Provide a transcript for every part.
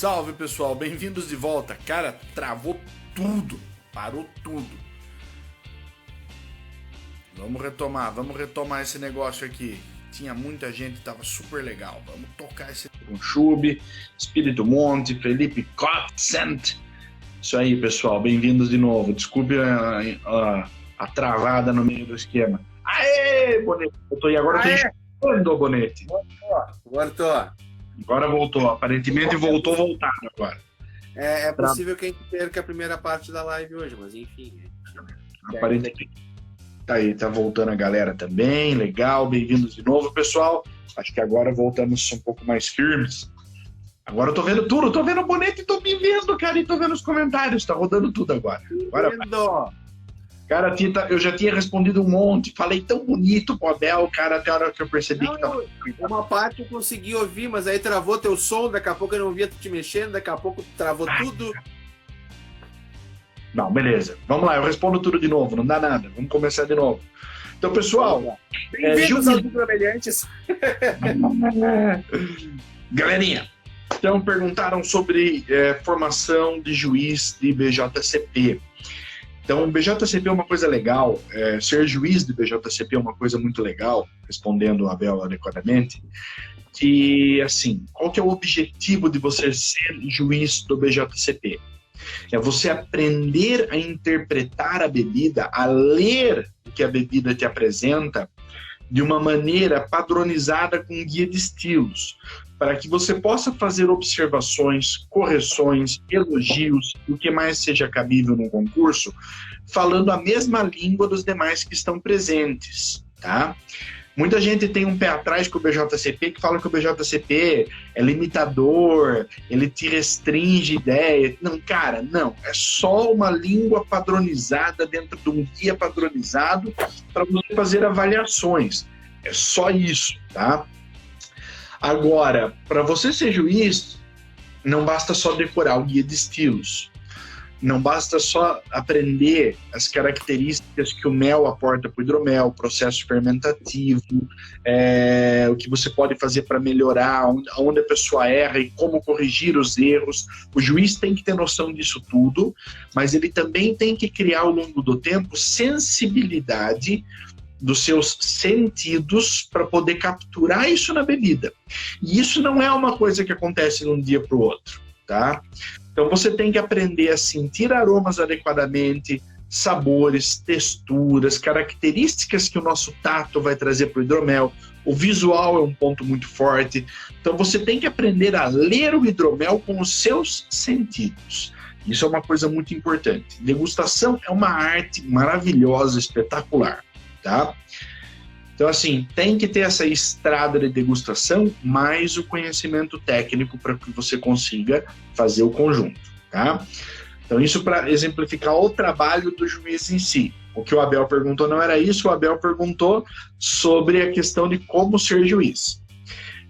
Salve pessoal, bem-vindos de volta. Cara, travou tudo, parou tudo. Vamos retomar esse negócio aqui. Tinha muita gente, tava super legal. Vamos tocar esse. Com Chube, Espírito Monte, Felipe Kotzent. Isso aí, pessoal, bem-vindos de novo. Desculpe a travada no meio do esquema. Aê, Bonete! Agora eu tô enxergando o Bonete. Agora voltou. Aparentemente voltando agora. É possível que a gente perca a primeira parte da live hoje, mas enfim. Aparentemente. Tá aí, tá voltando a galera também. Legal, bem-vindos de novo, pessoal. Acho que agora voltamos um pouco mais firmes. Agora eu tô vendo tudo, tô vendo o Bonete e tô me vendo, cara, e tô vendo os comentários. Tá rodando tudo agora. Cara, eu já tinha respondido um monte, falei tão bonito pro Abel, cara, até a hora que eu percebi que tava... Uma parte eu consegui ouvir, mas aí travou teu som, daqui a pouco eu não via tu te mexendo, daqui a pouco travou tudo. Não, beleza. Vamos lá, eu respondo tudo de novo, não dá nada. Vamos começar de novo. Então, pessoal... Bem-vindos aos Micromeliantes. Galerinha, então perguntaram sobre formação de juiz de BJCP. Então, BJCP é uma coisa legal, ser juiz de BJCP é uma coisa muito legal, respondendo o Abel adequadamente, que, assim, qual que é o objetivo de você ser juiz do BJCP? É você aprender a interpretar a bebida, a ler o que a bebida te apresenta de uma maneira padronizada com guia de estilos, para que você possa fazer observações, correções, elogios, o que mais seja cabível no concurso, falando a mesma língua dos demais que estão presentes, tá? Muita gente tem um pé atrás com o BJCP, que fala que o BJCP é limitador, ele te restringe ideia. Não, cara, não. É só uma língua padronizada dentro de um guia padronizado para você fazer avaliações. É só isso, tá? Agora, para você ser juiz, não basta só decorar o guia de estilos. Não basta só aprender as características que o mel aporta para o hidromel, o processo fermentativo, o que você pode fazer para melhorar, onde a pessoa erra e como corrigir os erros. O juiz tem que ter noção disso tudo, mas ele também tem que criar ao longo do tempo sensibilidade dos seus sentidos para poder capturar isso na bebida. E isso não é uma coisa que acontece de um dia para o outro, tá? Então você tem que aprender a sentir aromas adequadamente, sabores, texturas, características que o nosso tato vai trazer para o hidromel. O visual é um ponto muito forte. Então você tem que aprender a ler o hidromel com os seus sentidos. Isso é uma coisa muito importante. Degustação é uma arte maravilhosa, espetacular, tá? Então, assim, tem que ter essa estrada de degustação, mais o conhecimento técnico para que você consiga fazer o conjunto, tá? Então, isso para exemplificar o trabalho do juiz em si. O que o Abel perguntou não era isso, o Abel perguntou sobre a questão de como ser juiz.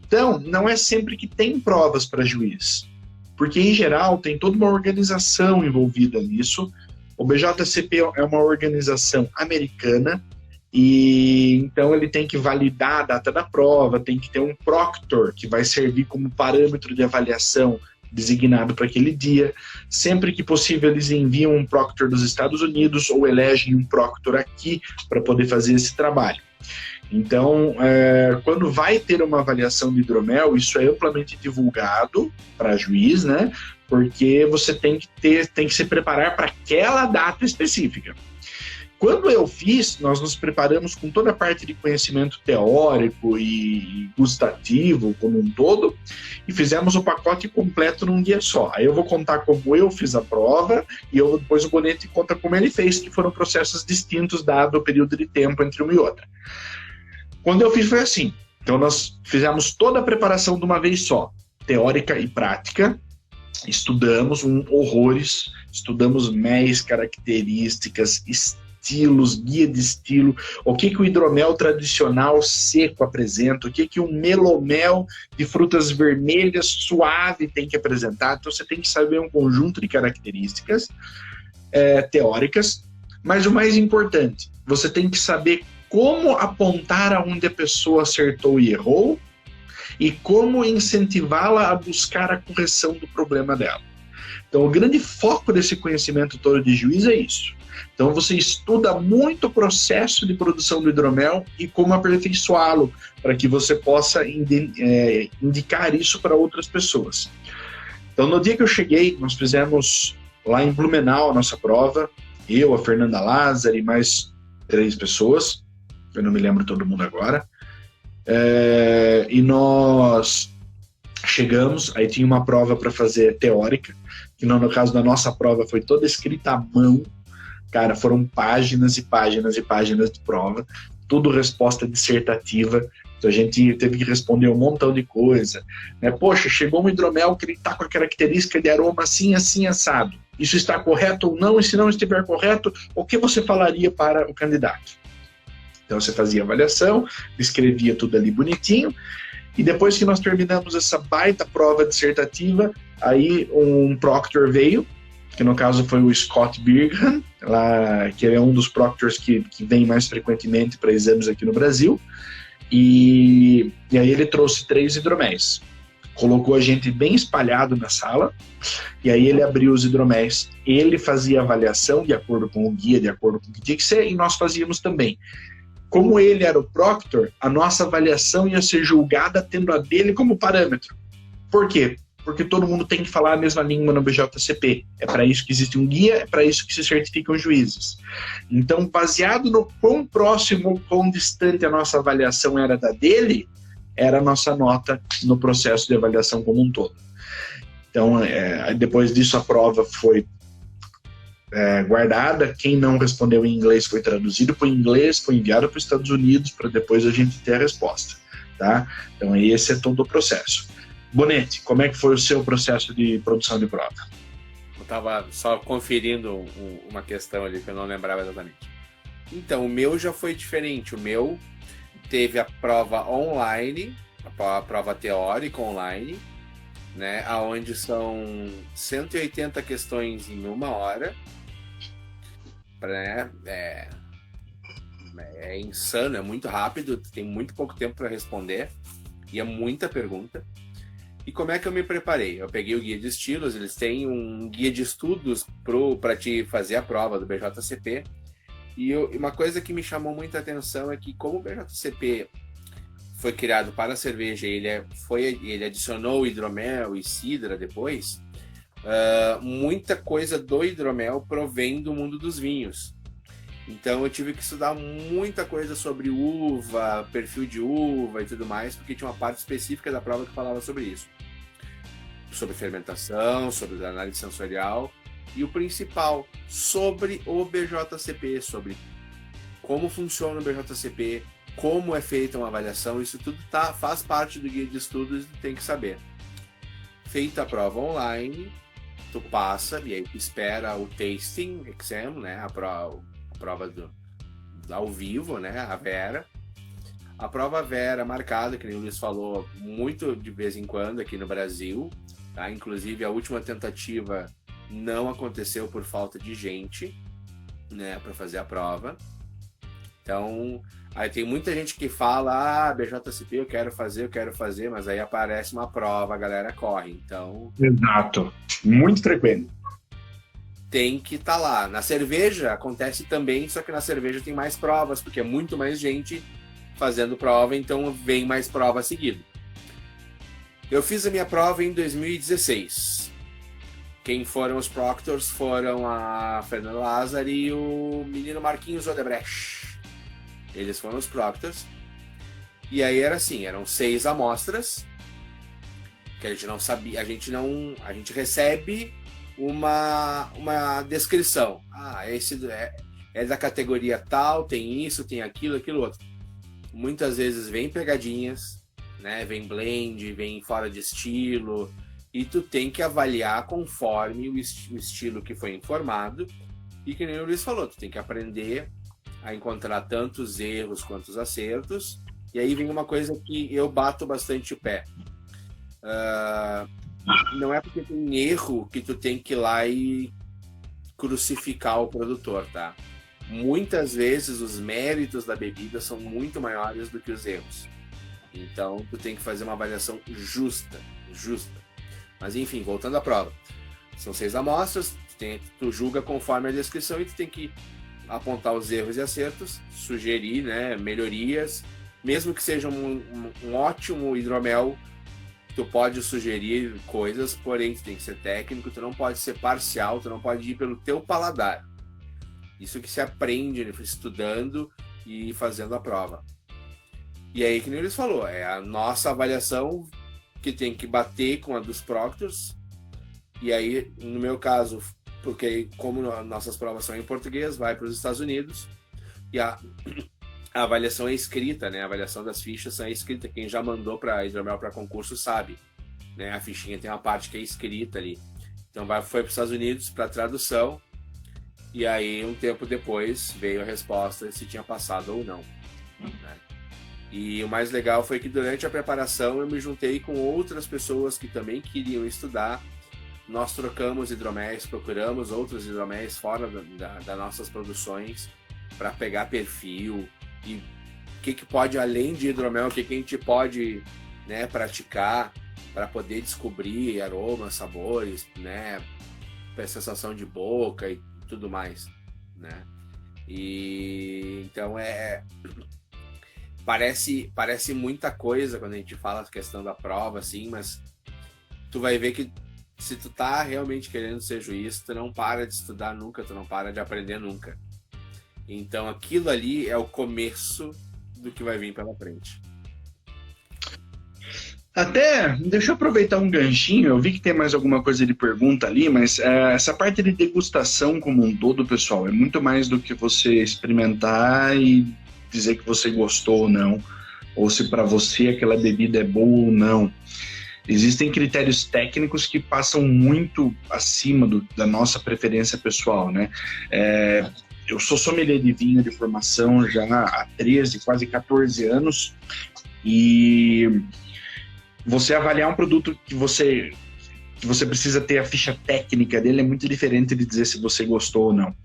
Então, não é sempre que tem provas para juiz, porque, em geral, tem toda uma organização envolvida nisso. O BJCP é uma organização americana, e então ele tem que validar a data da prova, tem que ter um proctor que vai servir como parâmetro de avaliação designado para aquele dia. Sempre que possível eles enviam um proctor dos Estados Unidos ou elegem um proctor aqui para poder fazer esse trabalho. Então, quando vai ter uma avaliação de hidromel, isso é amplamente divulgado para juiz, né? Porque você tem que se preparar para aquela data específica. Quando eu fiz, nós nos preparamos com toda a parte de conhecimento teórico e gustativo como um todo, e fizemos o pacote completo num dia só. Aí eu vou contar como eu fiz a prova, e depois o Bonete conta como ele fez, que foram processos distintos dado o período de tempo entre uma e outra. Quando eu fiz foi assim. Então nós fizemos toda a preparação de uma vez só, teórica e prática, estudamos horrores, estudamos méis, características, estilos, guia de estilo, o que o hidromel tradicional seco apresenta, o que um melomel de frutas vermelhas suave tem que apresentar. Então você tem que saber um conjunto de características teóricas, mas o mais importante, você tem que saber como apontar aonde a pessoa acertou e errou e como incentivá-la a buscar a correção do problema dela. Então, o grande foco desse conhecimento todo de juiz é isso. Então, você estuda muito o processo de produção do hidromel e como aperfeiçoá-lo, para que você possa indicar isso para outras pessoas. Então, no dia que eu cheguei, nós fizemos lá em Blumenau a nossa prova, eu, a Fernanda Lázaro e mais 3 pessoas, eu não me lembro todo mundo agora, e nós chegamos, aí tinha uma prova para fazer teórica, que no caso da nossa prova foi toda escrita à mão, cara, foram páginas e páginas e páginas de prova, tudo resposta dissertativa, então a gente teve que responder um montão de coisa, né? Poxa, chegou um hidromel que ele está com a característica de aroma assim, assim, assado. Isso está correto ou não? E se não estiver correto, o que você falaria para o candidato? Então você fazia avaliação, escrevia tudo ali bonitinho, e depois que nós terminamos essa baita prova dissertativa, aí um proctor veio, que no caso foi o Scott Birgham, lá, que é um dos proctors que vem mais frequentemente para exames aqui no Brasil, e aí ele trouxe 3 hidroméis. Colocou a gente bem espalhado na sala, e aí ele abriu os hidroméis, ele fazia a avaliação de acordo com o guia, de acordo com o que tinha que ser, e nós fazíamos também. Como ele era o proctor, a nossa avaliação ia ser julgada tendo a dele como parâmetro. Por quê? Porque todo mundo tem que falar a mesma língua no BJCP. É para isso que existe um guia, é para isso que se certificam os juízes. Então, baseado no quão próximo, quão distante a nossa avaliação era da dele, era a nossa nota no processo de avaliação como um todo. Então, depois disso, a prova foi guardada. Quem não respondeu em inglês foi traduzido para o inglês, foi enviado para os Estados Unidos para depois a gente ter a resposta. Tá? Então, esse é todo o processo. Bonete, como é que foi o seu processo de produção de prova? Eu estava só conferindo uma questão ali que eu não lembrava exatamente. Então, o meu já foi diferente. O meu teve a prova online, a prova teórica online, né, onde são 180 questões em 1 hora. Né, é insano, é muito rápido, tem muito pouco tempo para responder e é muita pergunta. E como é que eu me preparei? Eu peguei o guia de estilos, eles têm um guia de estudos para te fazer a prova do BJCP. E uma coisa que me chamou muita atenção é que, como o BJCP foi criado para a cerveja, ele adicionou hidromel e cidra depois, muita coisa do hidromel provém do mundo dos vinhos. Então eu tive que estudar muita coisa sobre uva, perfil de uva e tudo mais, porque tinha uma parte específica da prova que falava sobre isso. Sobre fermentação, sobre análise sensorial e o principal, sobre o BJCP, sobre como funciona o BJCP, como é feita uma avaliação, isso tudo faz parte do guia de estudos e tu tem que saber. Feita a prova online, tu passa e aí tu espera o tasting exam, né, a prova ao vivo, né, a Vera. A prova Vera marcada, que nem o Luiz falou, muito de vez em quando aqui no Brasil, tá? Inclusive a última tentativa não aconteceu por falta de gente, né, para fazer a prova. Então, aí tem muita gente que fala, BJCP, eu quero fazer, mas aí aparece uma prova, a galera corre. Então, exato, muito frequente. Tem que estar lá. Na cerveja acontece também, só que na cerveja tem mais provas, porque é muito mais gente fazendo prova, então vem mais prova a seguir. Eu fiz a minha prova em 2016. Quem foram os proctors foram a Fernanda Lázaro e o menino Marquinhos Odebrecht. Eles foram os proctors. E aí era assim, eram 6 amostras, que a gente não sabia, a gente recebe uma descrição. Esse é da categoria tal, tem isso, tem aquilo outro. Muitas vezes vem pegadinhas, né? Vem blend, vem fora de estilo, e tu tem que avaliar conforme o estilo que foi informado. E que nem o Luiz falou, tu tem que aprender a encontrar tanto os erros quanto os acertos. E aí vem uma coisa que eu bato bastante o pé. Não é porque tem erro que tu tem que ir lá e crucificar o produtor, tá? Muitas vezes os méritos da bebida são muito maiores do que os erros. Então, tu tem que fazer uma avaliação justa. Mas enfim, voltando à prova. São 6 amostras, tu julga conforme a descrição e tu tem que apontar os erros e acertos, sugerir, né, melhorias. Mesmo que seja um ótimo hidromel, tu pode sugerir coisas, porém tu tem que ser técnico, tu não pode ser parcial, tu não pode ir pelo teu paladar. Isso que se aprende estudando e fazendo a prova. E aí, que nem eles falou, é a nossa avaliação que tem que bater com a dos Proctors. E aí, no meu caso, porque como nossas provas são em português, vai para os Estados Unidos e a avaliação é escrita, né? A avaliação das fichas é escrita. Quem já mandou para hidromel para concurso sabe, né? A fichinha tem uma parte que é escrita ali. Então foi para os Estados Unidos para tradução e aí um tempo depois veio a resposta se tinha passado ou não, né? E o mais legal foi que durante a preparação eu me juntei com outras pessoas que também queriam estudar. Nós trocamos hidroméis, procuramos outros hidroméis fora das nossas produções para pegar perfil e o que pode, além de hidromel, o que a gente pode, né, praticar para poder descobrir aromas, sabores, né, sensação de boca e tudo mais, né? E então parece muita coisa quando a gente fala a questão da prova, assim, mas tu vai ver que se tu tá realmente querendo ser juiz, tu não para de estudar nunca, tu não para de aprender nunca. Então aquilo ali é o começo do que vai vir pela frente. Até, deixa eu aproveitar um ganchinho, eu vi que tem mais alguma coisa de pergunta ali, mas essa parte de degustação como um todo, pessoal, é muito mais do que você experimentar e dizer que você gostou ou não, ou se para você aquela bebida é boa ou não. Existem critérios técnicos que passam muito acima da nossa preferência pessoal, né? Eu sou sommelier de vinho de formação já há 13, quase 14 anos, e você avaliar um produto que você precisa ter a ficha técnica dele é muito diferente de dizer se você gostou ou não.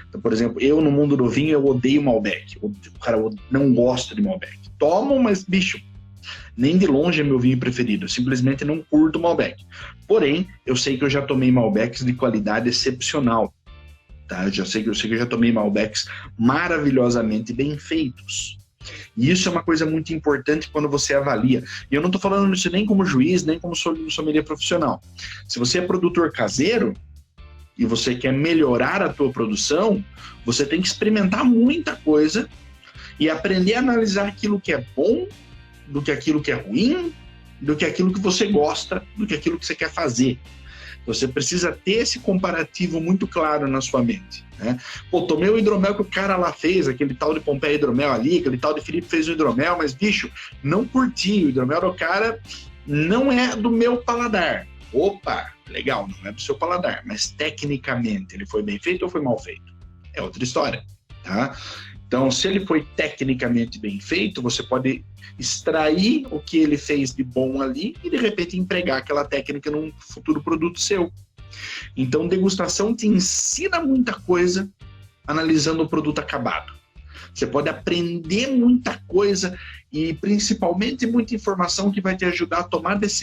Então, por exemplo, eu no mundo do vinho, eu odeio Malbec. Cara, eu não gosto de Malbec. Tomo, mas, bicho, nem de longe é meu vinho preferido. Eu simplesmente não curto Malbec. Porém, eu sei que eu já tomei Malbecs de qualidade excepcional. Tá? Eu sei que eu já tomei Malbecs maravilhosamente bem feitos. E isso é uma coisa muito importante quando você avalia. E eu não estou falando isso nem como juiz, nem como sommelier profissional. Se você é produtor caseiro e você quer melhorar a tua produção, você tem que experimentar muita coisa e aprender a analisar aquilo que é bom, do que aquilo que é ruim, do que aquilo que você gosta, do que aquilo que você quer fazer. Você precisa ter esse comparativo muito claro na sua mente, né? Pô, tomei o hidromel que o cara lá fez, aquele tal de Pompeia hidromel ali, aquele tal de Felipe fez o hidromel, mas, bicho, não curti. O hidromel do cara não é do meu paladar. Opa, legal, não é do seu paladar, mas tecnicamente ele foi bem feito ou foi mal feito? É outra história, tá? Então, se ele foi tecnicamente bem feito, você pode extrair o que ele fez de bom ali e, de repente, empregar aquela técnica num futuro produto seu. Então, degustação te ensina muita coisa analisando o produto acabado. Você pode aprender muita coisa e, principalmente, muita informação que vai te ajudar a tomar decisões